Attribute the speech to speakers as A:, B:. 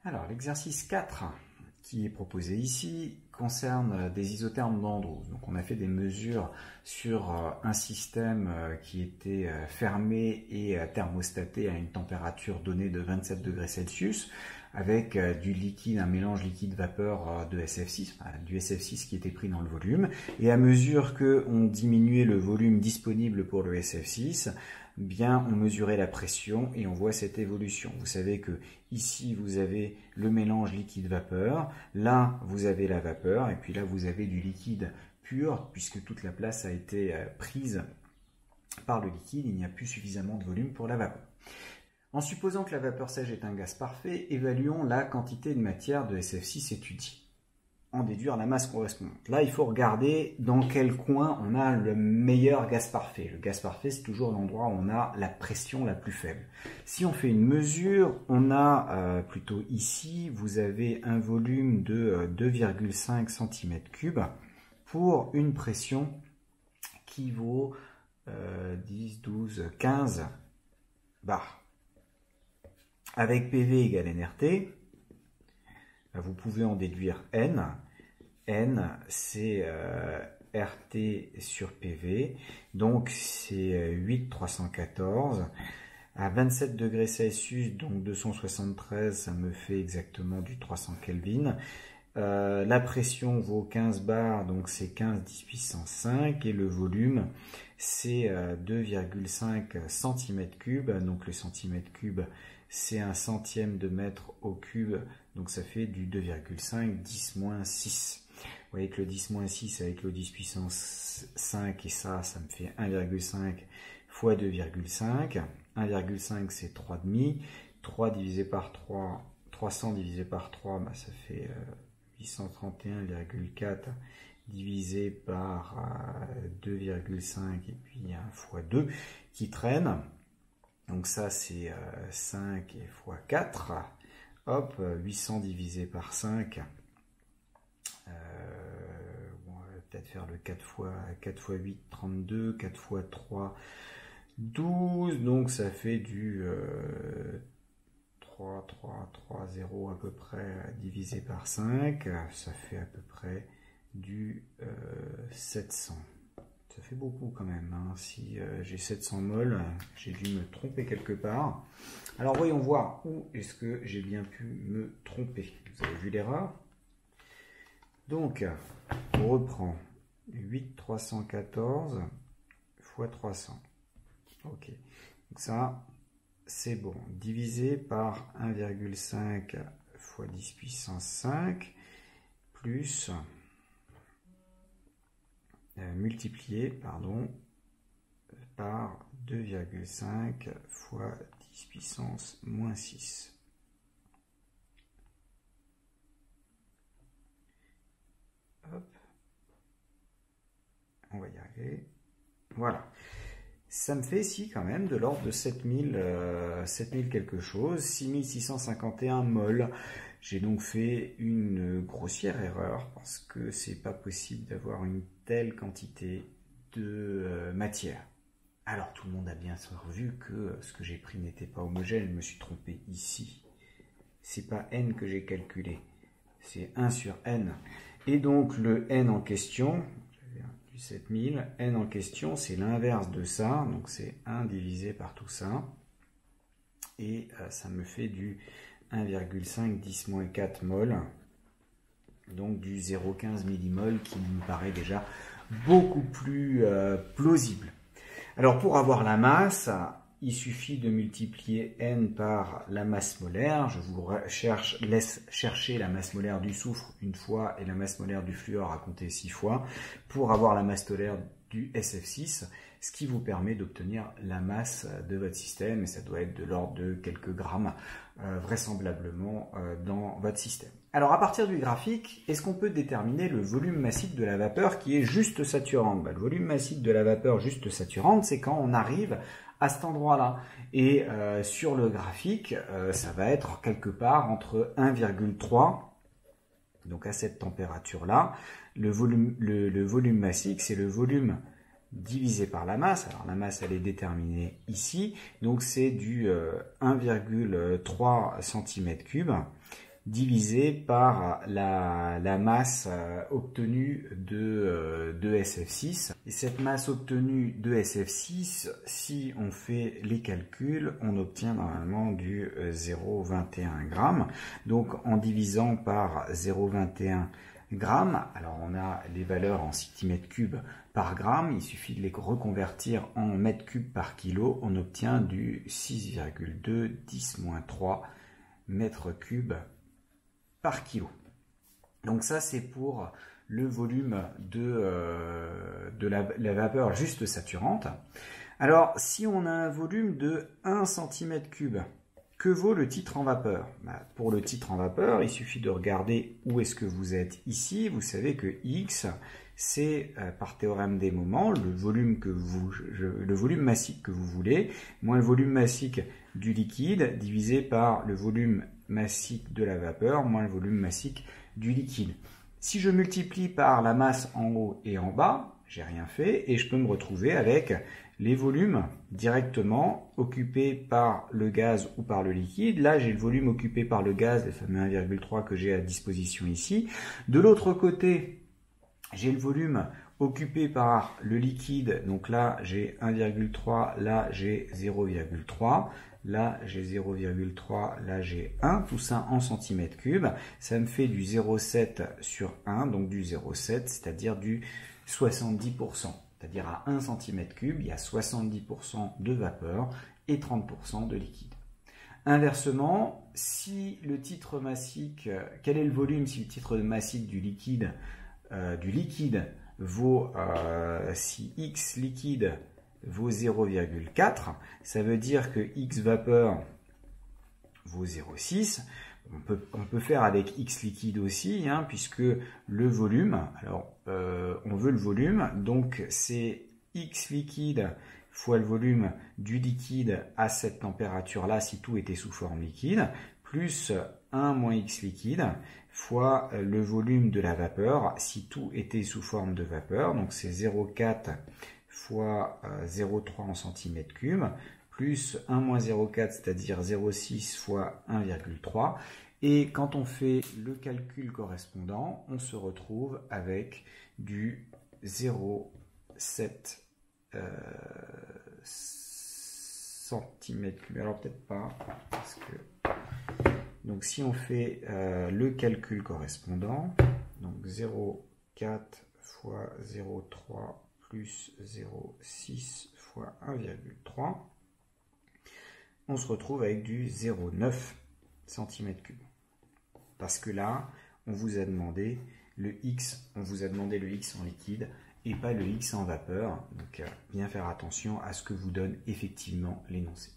A: Alors, l'exercice 4 qui est proposé ici concerne des isothermes d'Andrews. Donc, on a fait des mesures sur un système qui était fermé et thermostaté à une température donnée de 27 degrés Celsius avec du liquide, un mélange liquide-vapeur de SF6, enfin, du SF6 qui était pris dans le volume. Et à mesure qu'on diminuait le volume disponible pour le SF6, bien on mesurait la pression et on voit cette évolution. Vous savez que ici vous avez le mélange liquide-vapeur, là vous avez la vapeur et puis là vous avez du liquide pur puisque toute la place a été prise par le liquide, il n'y a plus suffisamment de volume pour la vapeur. En supposant que la vapeur sèche est un gaz parfait, évaluons la quantité de matière de SF6 étudiée. En déduire la masse correspondante. Là, il faut regarder dans quel coin on a le meilleur gaz parfait. Le gaz parfait, c'est toujours l'endroit où on a la pression la plus faible. Si on fait une mesure, on a plutôt ici, vous avez un volume de 2,5 cm3 pour une pression qui vaut 10, 12, 15 bars. Avec PV égale nRT, vous pouvez en déduire N. N, c'est RT sur PV, donc c'est 8,314. À 27 degrés Celsius, donc 273, ça me fait exactement du 300 Kelvin. La pression vaut 15 bars, donc c'est 15 10 puissance 5. Et le volume, c'est 2,5 cm3. Donc le centimètre cube, c'est un centième de mètre au cube. Donc ça fait du 2,5 10-6. Vous voyez que le 10-6 avec le 10 puissance 5 et ça me fait 1,5 fois 2,5. 1,5 c'est 3,5. 3 divisé par 3, 300 divisé par 3, bah, ça fait 831,4 divisé par 2,5 et puis 1 fois 2 qui traîne. Donc ça c'est 5 et fois 4. Hop, 800 divisé par 5. On va peut-être faire le 4 fois 8, 32. 4 fois 3, 12. Donc ça fait du 3, 0 à peu près divisé par 5. Ça fait à peu près du 700. Ça fait beaucoup quand même, hein. Si j'ai 700 mol, j'ai dû me tromper quelque part. Alors voyons voir où est-ce que j'ai bien pu me tromper. Vous avez vu l'erreur? Donc, on reprend 8,314 fois 300. Ok, donc ça, c'est bon. Divisé par 1,5 fois 10 puissance 5 plus... multiplié par 2,5 fois 10 puissance moins 6. Hop. On va y arriver. Voilà. Ça me fait ici quand même de l'ordre de 7000 quelque chose, 6651 mol. J'ai donc fait une grossière erreur parce que c'est pas possible d'avoir une telle quantité de matière. Alors tout le monde a bien vu que ce que j'ai pris n'était pas homogène, je me suis trompé ici. C'est pas N que j'ai calculé, c'est 1 sur N. Et donc le N en question, j'avais du 7000, N en question c'est l'inverse de ça, donc c'est 1 divisé par tout ça. Et ça me fait du 1,5 10-4 mol, donc du 0,15 millimol qui me paraît déjà beaucoup plus plausible. Alors pour avoir la masse, il suffit de multiplier N par la masse molaire. Je vous laisse chercher la masse molaire du soufre une fois et la masse molaire du fluor à compter 6 fois pour avoir la masse molaire du SF6, ce qui vous permet d'obtenir la masse de votre système, et ça doit être de l'ordre de quelques grammes vraisemblablement dans votre système. Alors à partir du graphique, est-ce qu'on peut déterminer le volume massique de la vapeur qui est juste saturante? Le volume massique de la vapeur juste saturante, c'est quand on arrive à cet endroit-là. Et sur le graphique, ça va être quelque part entre 1,3, donc à cette température-là. Le volume massique, c'est le volume divisé par la masse. Alors la masse, elle est déterminée ici. Donc c'est du 1,3 cm3 divisé par la masse obtenue de SF6. Et cette masse obtenue de SF6, si on fait les calculs, on obtient normalement du 0,21 g. Donc en divisant par 0,21 grammes, alors on a les valeurs en centimètres cubes par gramme, il suffit de les reconvertir en mètres cubes par kilo, on obtient du 6,2 10-3 mètres cubes par kilo. Donc ça c'est pour le volume de la vapeur juste saturante. Alors si on a un volume de 1 cm3, que vaut le titre en vapeur? Pour le titre en vapeur, il suffit de regarder où est-ce que vous êtes ici. Vous savez que X, c'est par théorème des moments, le volume massique que vous voulez, moins le volume massique du liquide, divisé par le volume massique de la vapeur, moins le volume massique du liquide. Si je multiplie par la masse en haut et en bas, j'ai rien fait, et je peux me retrouver avec les volumes directement occupés par le gaz ou par le liquide. Là, j'ai le volume occupé par le gaz, le fameux 1,3 que j'ai à disposition ici. De l'autre côté, j'ai le volume occupé par le liquide. Donc là, j'ai 1,3, là, j'ai 0,3. Là, j'ai 0,3, là, j'ai 1. Tout ça en centimètres cubes. Ça me fait du 0,7 sur 1, donc du 0,7, c'est-à-dire du 70%. C'est-à-dire à 1 cm3, il y a 70% de vapeur et 30% de liquide. Inversement, si le titre massique, quel est le volume si le titre massique du liquide vaut, si X liquide vaut 0,4, ça veut dire que X vapeur vaut 0,6. On peut faire avec X liquide aussi, puisque le volume, alors on veut le volume, donc c'est X liquide fois le volume du liquide à cette température-là, si tout était sous forme liquide, plus 1 moins X liquide, fois le volume de la vapeur, si tout était sous forme de vapeur, donc c'est 0,4 fois 0,3 en centimètres cubes, plus 1 moins 0,4, c'est-à-dire 0,6 fois 1,3. Et quand on fait le calcul correspondant, on se retrouve avec du 0,7 cm3. Alors peut-être pas, parce que... Donc si on fait le calcul correspondant, donc 0,4 fois 0,3 plus 0,6 fois 1,3, on se retrouve avec du 0,9 cm3. Parce que là, on vous a demandé le X en liquide et pas le X en vapeur. Donc bien faire attention à ce que vous donne effectivement l'énoncé.